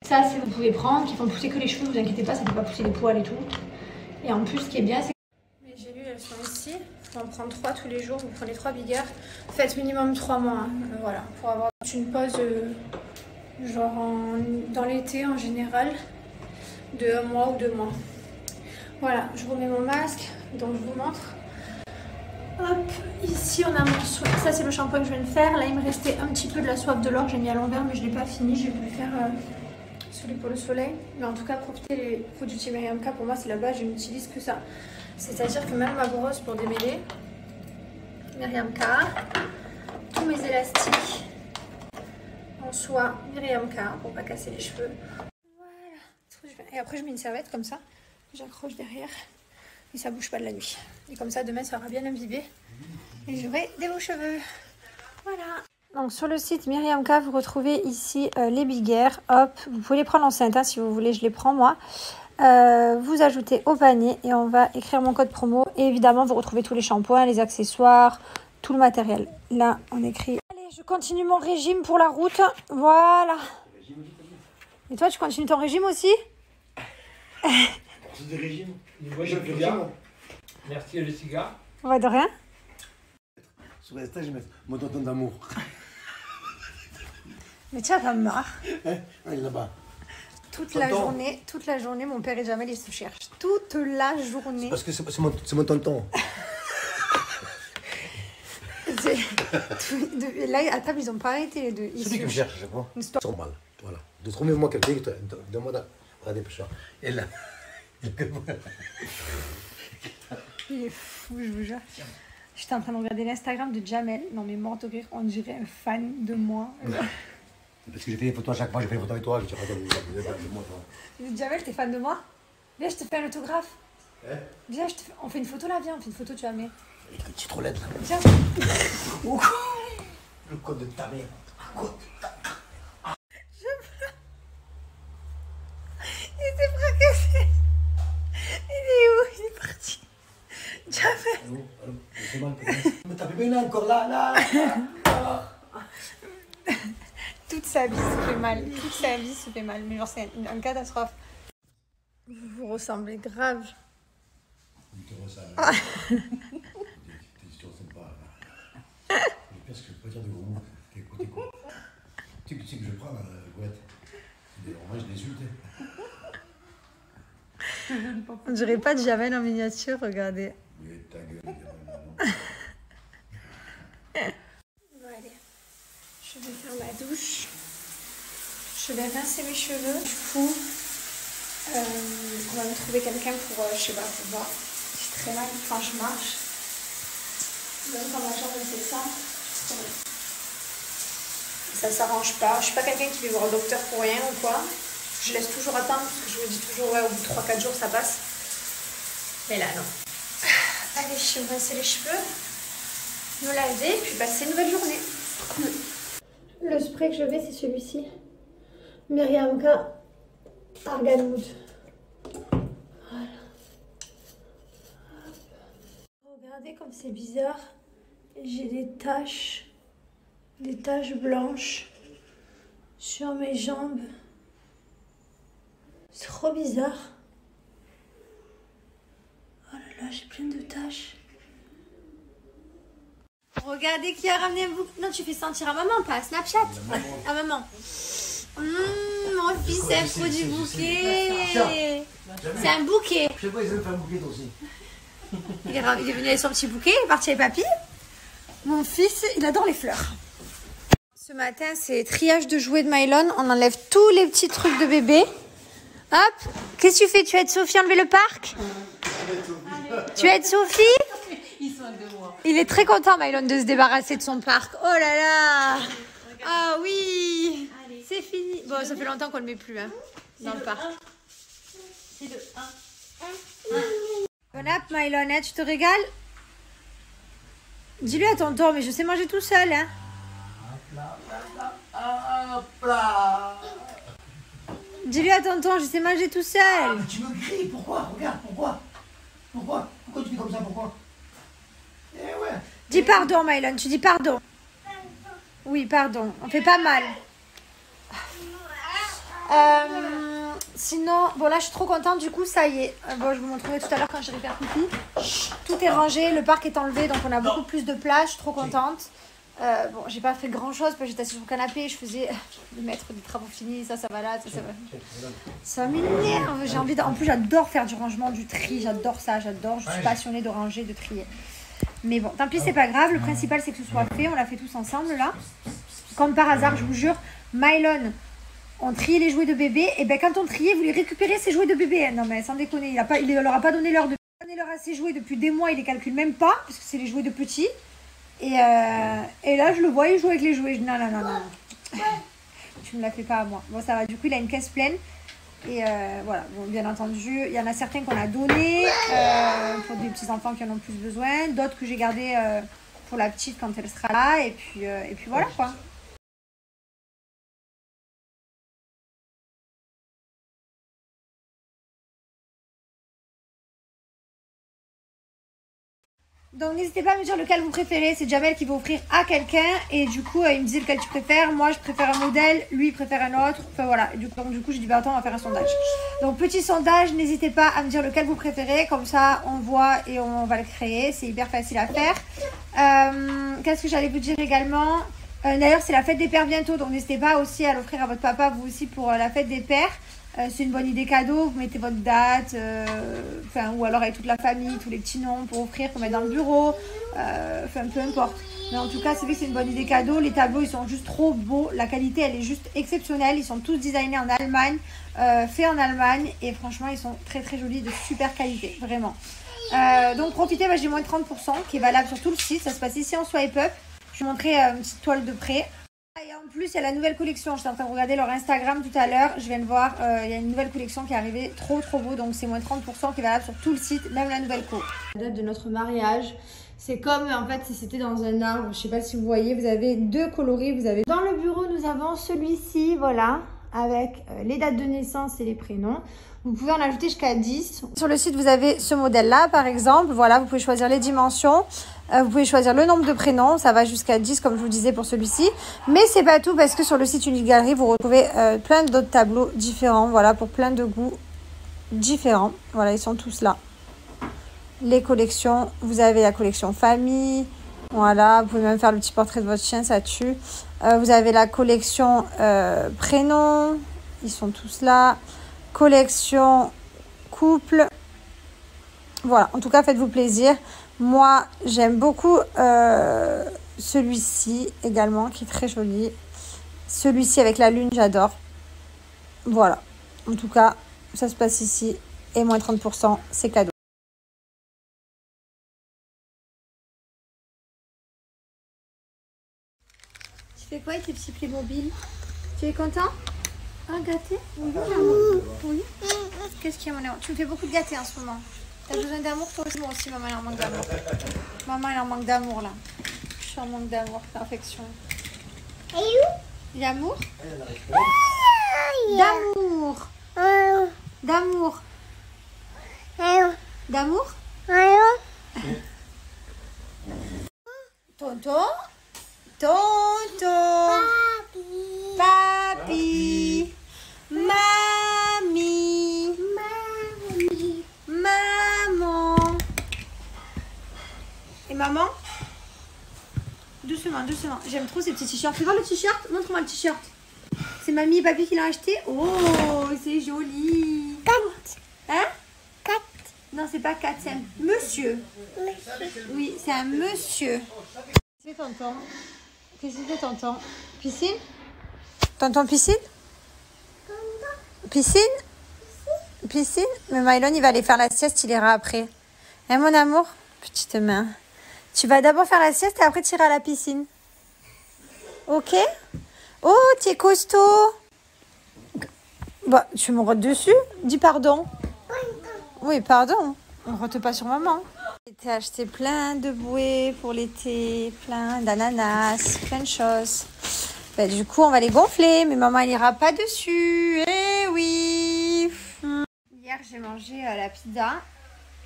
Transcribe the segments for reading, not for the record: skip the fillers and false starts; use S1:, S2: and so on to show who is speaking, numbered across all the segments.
S1: Ça, c'est vous pouvez prendre, qui font pousser que les cheveux, vous inquiétez pas, ça ne fait pas pousser les poils et tout. Et en plus, ce qui est bien, c'est que les gélules, elles sont ici. Il faut en prendre 3 tous les jours. Vous prenez 3 bigueurs. Faites minimum 3 mois. Hein. Voilà, pour avoir une pause, genre dans l'été en général, de 1 mois ou 2 mois. Voilà, je remets mon masque, donc je vous montre. Hop, ici on a mon soin. Ça c'est le shampoing que je viens de faire. Là il me restait un petit peu de la soif de l'or. J'ai mis à l'envers mais je ne l'ai pas fini. J'ai voulu faire celui pour le soleil. Mais en tout cas, profitez des produits chez Myriam K. Pour moi c'est la base, je n'utilise que ça. C'est-à-dire que même ma brosse pour démêler, Myriam K. Tous mes élastiques en soie Myriam K pour pas casser les cheveux. Voilà. Et après je mets une serviette comme ça. J'accroche derrière. Et ça bouge pas de la nuit. Et comme ça, demain, ça aura bien imbibé. Et j'aurai des beaux cheveux. Voilà. Donc, sur le site Myriam K, vous retrouvez ici les biguères. Hop, vous pouvez les prendre enceintes hein, si vous voulez. Je les prends, moi. Vous ajoutez au panier et on va écrire mon code promo. Et évidemment, vous retrouvez tous les shampoings, les accessoires, tout le matériel. Là, on écrit... Allez, je continue mon régime pour la route. Voilà. Et toi, tu continues ton régime aussi?
S2: Des régimes.
S3: Ouais, je bien. Merci le cigare.
S1: Ouais, de rien.
S2: Sur Insta, je mets mon tonton d'amour.
S1: Mais tu as pas marre.
S2: Hein? Il est là-bas.
S1: Toute la journée, mon père et Jamel, ils se cherchent. Toute la journée.
S2: Parce que c'est mon tonton.
S1: Là, à table, ils n'ont pas arrêté les deux.
S2: C'est lui qui me cherche à chaque fois. C'est normal. Voilà. De trouver moi quelqu'un qui te demande à des pêcheurs. Et là.
S1: Il est fou, je vous jure. J'étais en train de regarder l'Instagram de Jamel. Non, mais mort de rire, on dirait un fan de moi.
S2: Parce que j'ai fait des photos à chaque fois, j'ai fait des photos avec toi. Je dis, de moi, toi.
S1: Jamel, t'es fan de moi? Viens, je te fais un autographe.
S2: Hein?
S1: Viens, on fait une photo là, viens, on fait une photo, tu vas aimer.
S2: Avec un petit trollette là.
S1: Viens.
S2: Le code de ta mère. Le code de ta mère.
S1: Il s'est fracassé. Il est où? Il est parti. Jamel.
S2: C'est mal. Mais t'as fait bien encore là.
S1: Toute sa vie se fait mal. Toute sa vie se fait mal. Mais genre, c'est une catastrophe. Vous vous ressemblez grave.
S2: Il te ressemble. Tu te ressembles pas. J'espère que je peux pas dire de gros mots. T'es quoi? Tu sais que je prends la goulette. Moi, je l'insulte.
S1: On dirait pas de Jamel en miniature, regardez.
S2: Mais ta gueule,
S1: Bon, allez. Je vais faire ma douche. Je vais rincer mes cheveux. Du coup, on va me trouver quelqu'un pour, je sais pas, pour voir. J'ai très mal quand je marche. Même quand ma jambe fait ça, ça s'arrange pas. Je suis pas quelqu'un qui veut voir un docteur pour rien ou quoi. Je laisse toujours attendre parce que je me dis toujours, ouais, au bout de 3-4 jours, ça passe. Mais là, non. Allez, je vais me rincer les cheveux, me laver, puis passer une nouvelle journée. Le spray que je vais, c'est celui-ci. Myriam K. Argan Wood. Voilà. Regardez comme c'est bizarre. J'ai des taches blanches sur mes jambes. C'est trop bizarre. Oh là là, j'ai plein de taches. Regardez qui a ramené un bouquet. Non, tu fais sentir à maman, pas à Snapchat. À maman. Mon fils c'est un produit bouquet. C'est un bouquet.
S2: Je sais pas, ils aiment faire un bouquet aussi.
S1: Il est venu avec son petit bouquet, il est parti avec papy. Mon fils, il adore les fleurs. Ce matin, c'est triage de jouets de Mylon. On enlève tous les petits trucs de bébé. Hop, qu'est-ce que tu fais? Tu aides Sophie à enlever le parc? Tu aides Sophie?
S4: Ils sont de moi.
S1: Il est très content, Mylon, de se débarrasser de son parc. Oh là là! Ah oui! C'est fini. Bon, ça fait longtemps qu'on ne le met plus hein, dans le parc.
S4: C'est le 1.
S1: Bon app, Mylon, hein, tu te régales? Dis-lui à tonton, mais je sais manger tout seul. Hein. Dis-lui à tonton, je sais manger tout seul.
S2: Ah, mais tu me cries, pourquoi? Regarde, pourquoi tu fais comme ça, pourquoi? Eh ouais.
S1: Dis pardon, Mylon, tu dis pardon. Oui, pardon, on fait pas mal. Sinon, bon là je suis trop contente, du coup ça y est. Bon, je vous montrerai tout à l'heure quand j'irai faire pipi. Tout est rangé, le parc est enlevé, donc on a beaucoup plus de place, je suis trop contente. Bon, j'ai pas fait grand chose parce que j'étais assise sur le canapé, je faisais le maître des travaux finis, ça va là, ça va. Ça m'énerve, j'ai envie En plus j'adore faire du rangement, du tri, j'adore ça, j'adore, je suis passionnée de ranger, de trier. Mais bon, tant pis, c'est pas grave, le principal c'est que ce soit fait, on l'a fait tous ensemble là. Comme par hasard, je vous jure, Mylon, on triait les jouets de bébé, et ben quand on triait, vous les récupérez ces jouets de bébé. Non mais sans déconner, il leur a pas donné l'heure de donner l'heure à ses jouets depuis des mois, il les calcule même pas, parce que c'est les jouets de petits. Et là, je le vois, il joue avec les jouets. Je dis non, non, non, non. Tu me la fais pas à moi. Bon, ça va. Du coup, il a une caisse pleine. Et voilà. Bon, bien entendu, il y en a certains qu'on a donnés pour des petits-enfants qui en ont plus besoin. D'autres que j'ai gardés pour la petite quand elle sera là. Et puis voilà, quoi. Donc n'hésitez pas à me dire lequel vous préférez, c'est Jamel qui va offrir à quelqu'un et du coup il me dit lequel tu préfères, moi je préfère un modèle, lui il préfère un autre, enfin voilà, et du coup j'ai dit bah attends on va faire un sondage. Donc petit sondage, n'hésitez pas à me dire lequel vous préférez, comme ça on voit et on va le créer, c'est hyper facile à faire. Qu'est-ce que j'allais vous dire également, d'ailleurs c'est la fête des pères bientôt, donc n'hésitez pas aussi à l'offrir à votre papa, vous aussi pour la fête des pères. C'est une bonne idée cadeau, vous mettez votre date, ou alors avec toute la famille, tous les petits noms pour offrir, pour mettre dans le bureau, peu importe. Mais en tout cas, c'est vrai que c'est une bonne idée cadeau. Les tableaux, ils sont juste trop beaux. La qualité, elle est juste exceptionnelle. Ils sont tous designés en Allemagne, faits en Allemagne. Et franchement, ils sont très très jolis, de super qualité, vraiment. Donc profitez, j'ai moins de 30% qui est valable sur tout le site. Ça se passe ici en Swipe Up. Je vais vous montrer une petite toile de près. Et en plus, il y a la nouvelle collection. J'étais en train de regarder leur Instagram tout à l'heure. Je viens de voir, il y a une nouvelle collection qui est arrivée. Trop, trop beau. Donc, c'est moins 30% qui est valable sur tout le site, même la nouvelle co. La date de notre mariage, c'est comme en fait si c'était dans un arbre. Je ne sais pas si vous voyez, vous avez deux coloris. Vous avez dans le bureau, nous avons celui-ci, voilà, avec les dates de naissance et les prénoms. Vous pouvez en ajouter jusqu'à 10. Sur le site, vous avez ce modèle-là, par exemple. Voilà, vous pouvez choisir les dimensions. Vous pouvez choisir le nombre de prénoms. Ça va jusqu'à 10, comme je vous disais, pour celui-ci. Mais c'est pas tout, parce que sur le site Unique Galerie, vous retrouvez plein d'autres tableaux différents. Voilà, pour plein de goûts différents. Voilà, ils sont tous là. Les collections. Vous avez la collection famille. Voilà, vous pouvez même faire le petit portrait de votre chien, ça tue. Vous avez la collection prénoms. Ils sont tous là. Collection couple. Voilà, en tout cas faites-vous plaisir. Moi j'aime beaucoup celui-ci également qui est très joli. Celui-ci avec la lune, j'adore. Voilà, en tout cas ça se passe ici et moins 30%, c'est cadeau. Tu fais quoi avec tes petits Playmobil? Tu es content? Ah, gâté? Oui, oui. Qu'est-ce qu'il y a, mon amour? Tu me fais beaucoup de gâtés en ce moment. T'as besoin d'amour? Toi aussi, moi aussi, maman, elle en manque d'amour. Maman, elle en manque d'amour, là. Je suis en manque d'amour, perfection. L'amour? D'amour. D'amour. D'amour? Tonton? Tonton? Papi? Mamie? Maman? Et maman? Doucement, doucement. J'aime trop ces petits t-shirts. Fais voir le t-shirt. Montre-moi le t-shirt. C'est mamie et papy qui l'ont acheté. Oh, c'est joli. Hein? Non, c'est pas 4, c'est un monsieur. Oui, c'est un monsieur. C'est tonton. Qu'est-ce que c'est tonton? Piscine? Tonton piscine? Piscine? Piscine? Mais Mylon, il va aller faire la sieste, il ira après. Hein, mon amour? Petite main. Tu vas d'abord faire la sieste et après tu iras à la piscine. Ok? Oh, tu es costaud. Bah, tu me rotes dessus? Dis pardon. Oui, pardon. On ne rote pas sur maman. J'ai acheté plein de bouées pour l'été, plein d'ananas, plein de choses. Bah, du coup, on va les gonfler, mais maman, elle ira pas dessus. Eh oui. Hier, j'ai mangé la pizza.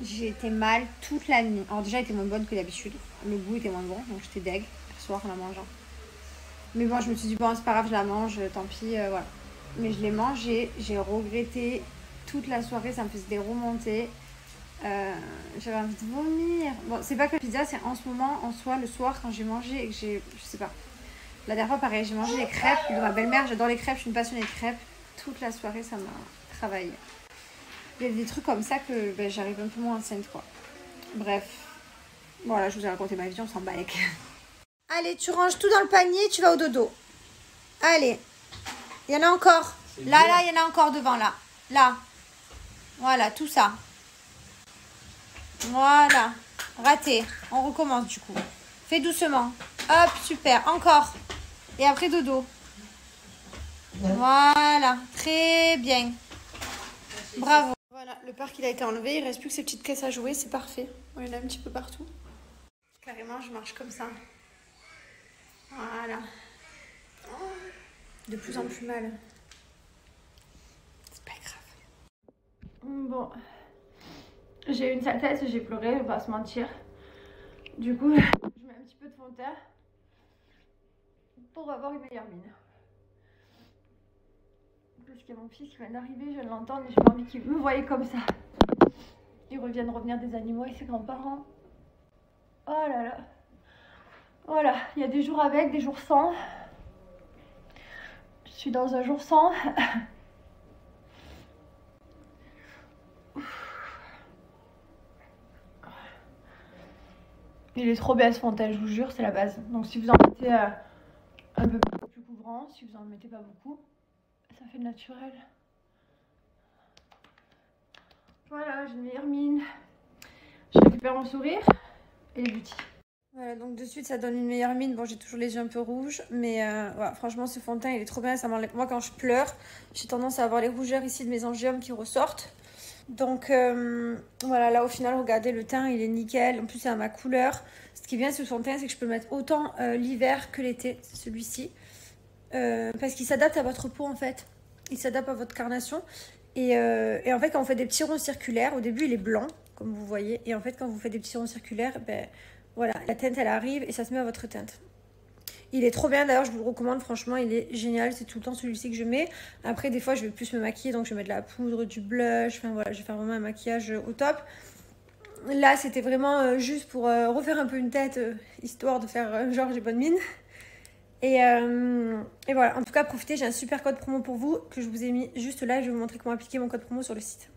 S1: J'ai été mal toute la nuit. Alors déjà, elle était moins bonne que d'habitude. Le goût était moins bon, donc j'étais deg hier soir en la mangeant. Mais bon, je me suis dit, bon, c'est pas grave, je la mange, tant pis, voilà. mais je l'ai mangé. J'ai regretté toute la soirée, ça me faisait des remontées. J'avais envie de vomir. Bon, c'est pas que la pizza, c'est en ce moment, en soi, le soir, quand j'ai mangé et que j'ai... Je sais pas. La dernière fois, pareil, j'ai mangé les crêpes de ma belle-mère. J'adore les crêpes, je suis une passionnée de crêpes. Toute la soirée, ça m'a travaillé. Il y a des trucs comme ça que ben, j'arrive un peu moins enceinte, quoi. Bref. Voilà, je vous ai raconté ma vie, on s'en bat avec. Allez, tu ranges tout dans le panier, tu vas au dodo. Allez. Il y en a encore. Là, il y en a encore devant, là. Là. Voilà, tout ça. Voilà. Raté. On recommence, du coup. Fais doucement. Hop, super. Encore. Et après, dodo. Voilà. Très bien. Bravo. Voilà, le parc, il a été enlevé. Il ne reste plus que ces petites caisses à jouer. C'est parfait. Il y en a un petit peu partout. Carrément, je marche comme ça. Voilà. De plus en plus mal. C'est pas grave. Bon. J'ai eu une sale tête, j'ai pleuré, on va pas se mentir. Du coup, je mets un petit peu de fond de teint pour avoir une meilleure mine. Parce qu'il y a mon fils qui vient d'arriver, je viens de l'entendre, mais j'ai pas envie qu'il me voie comme ça. Il revient de revenir des animaux et ses grands-parents. Oh là là. Voilà, il y a des jours avec, des jours sans. Je suis dans un jour sans. Il est trop bien ce fond de teint, je vous jure, c'est la base. Donc si vous en mettez un peu plus couvrant, si vous en mettez pas beaucoup, ça fait naturel. Voilà, j'ai une meilleure mine. Je récupère mon sourire et les beauty. Voilà, donc de suite ça donne une meilleure mine. Bon, j'ai toujours les yeux un peu rouges, mais voilà, franchement ce fond de teint il est trop bien, ça m'enlève. Moi quand je pleure, j'ai tendance à avoir les rougeurs ici de mes angiomes qui ressortent. Donc voilà, là au final, regardez, le teint il est nickel. En plus c'est à ma couleur. Ce qui est bien sur son teint, c'est que je peux le mettre autant l'hiver que l'été, celui-ci. Parce qu'il s'adapte à votre peau en fait. Il s'adapte à votre carnation. Et en fait quand on fait des petits ronds circulaires, au début il est blanc, comme vous voyez. Et en fait quand vous faites des petits ronds circulaires, ben voilà, la teinte elle arrive et ça se met à votre teinte. Il est trop bien, d'ailleurs je vous le recommande, franchement il est génial, c'est tout le temps celui-ci que je mets. Après des fois je vais plus me maquiller, donc je vais mettre de la poudre, du blush, enfin voilà, je vais faire vraiment un maquillage au top. Là c'était vraiment juste pour refaire un peu une tête, histoire de faire genre j'ai bonne mine. Et voilà, en tout cas profitez, j'ai un super code promo pour vous que je vous ai mis juste là, je vais vous montrer comment appliquer mon code promo sur le site.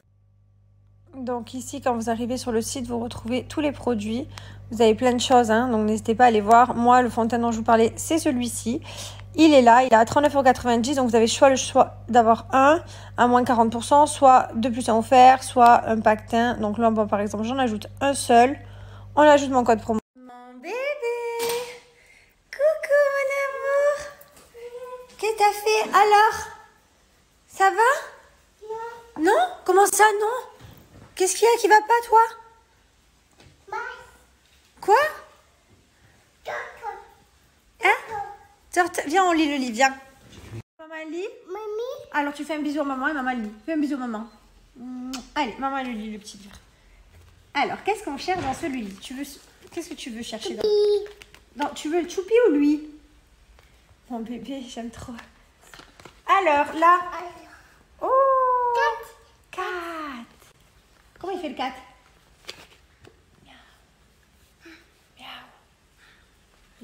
S1: Donc ici, quand vous arrivez sur le site, vous retrouvez tous les produits. Vous avez plein de choses, hein, donc n'hésitez pas à aller voir. Moi, le fond de teint dont je vous parlais, c'est celui-ci. Il est là, il est à 39,90 €. Donc vous avez le choix d'avoir un à moins 40%, soit 2 plus 1 offert, soit un pack teint. Donc là, bon, par exemple, j'en ajoute un seul. On ajoute mon code promo. Mon bébé, coucou mon amour. Qu'est-ce que t'as fait alors? Ça va? Non. Non? Comment ça, non? Qu'est-ce qu'il y a qui va pas, toi? Quoi? Hein? Viens, on lit le livre, viens. Maman lit? Mamie? Alors, tu fais un bisou à maman et maman lit. Fais un bisou à maman. Allez, maman, elle lit le petit livre. Alors, qu'est-ce qu'on cherche dans celui-là? Qu'est-ce que tu veux chercher dans... Non, tu veux le choupi ou lui? Mon bébé, j'aime trop. Alors, là... Oh! 4. Comment il fait le 4?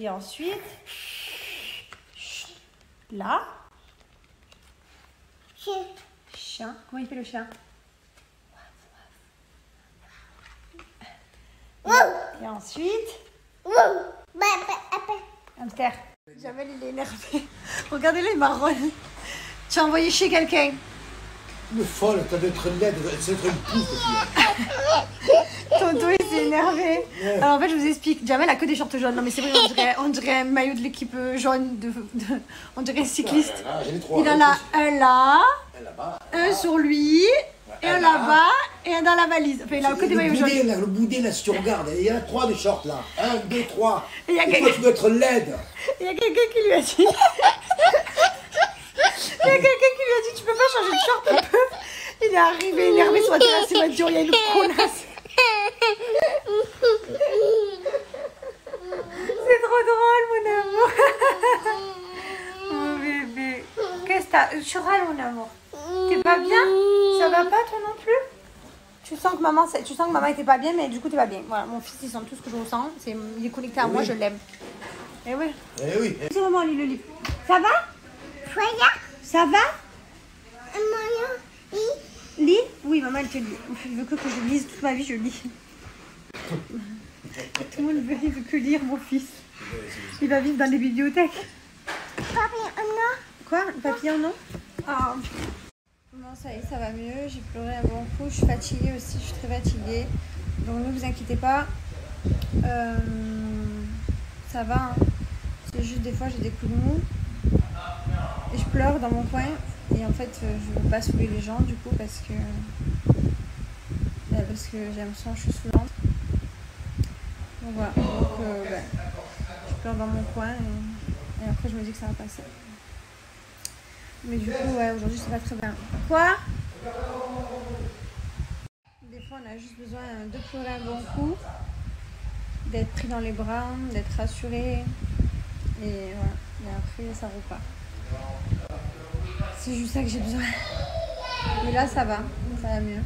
S1: Et ensuite, là, chien. Comment il fait le chien? Et ensuite, hamster. Jamel, il est énervé. Regardez-le, il marronne. Tu as envoyé chez quelqu'un.
S2: Une folle, t'as d'être laide, c'est être une pouffe.
S1: Tonton il s'est énervé. Ouais. Alors en fait je vous explique, Jamel a que des shorts jaunes. Non mais c'est vrai, on dirait un maillot de l'équipe jaune, on dirait cycliste. Ah, là, 3, il en a un là, un sur lui, et un là-bas, et un dans la valise. Enfin il a que des maillots jaunes.
S2: Là, le boudin là si tu regardes, il y en a 3 de shorts là. 1, 2, 3. Et toi tu dois être laide.
S1: Il y a quelqu'un qui lui a dit... Il y a quelqu'un qui lui a dit tu peux pas changer de short un peu. Il est arrivé énervé sur la terrasse, il m'a dit oh, il y a une connasse. C'est trop drôle mon amour. Mon bébé. Qu'est-ce tu râles, mon amour. T'es pas bien? Ça va pas, toi non plus? Tu sens que maman était pas bien, mais du coup, t'es pas bien. Voilà, mon fils, il sent tout ce que je ressens. Il est connecté à moi, je l'aime. Eh oui.
S2: Eh oui.
S1: C'est maman, lit le livre. Ça va? Ça va? Lis? Oui, maman, elle te lit. Il veut que je lise toute ma vie, je lis. Tout le monde veut que lire, mon fils. Il va vivre dans les bibliothèques. Quoi? Le papillon, non? Ah. Bon, ça y est, ça va mieux. J'ai pleuré un bon coup. Je suis fatiguée aussi, je suis très fatiguée. Donc ne vous inquiétez pas. Ça va. Hein. C'est juste des fois, j'ai des coups de mou. Et je pleure dans mon coin. Et en fait, je veux pas saouler les gens du coup parce que j'ai l'impression que je suis saoulante. Donc voilà. Donc, je pleure dans mon coin et après je me dis que ça va passer. Mais du coup, ouais, aujourd'hui c'est pas très bien. Quoi? Des fois, on a juste besoin de pleurer un bon coup, d'être pris dans les bras, d'être rassuré. Et voilà. Et après, ça repart. C'est juste ça que j'ai besoin. Mais là, ça va mieux.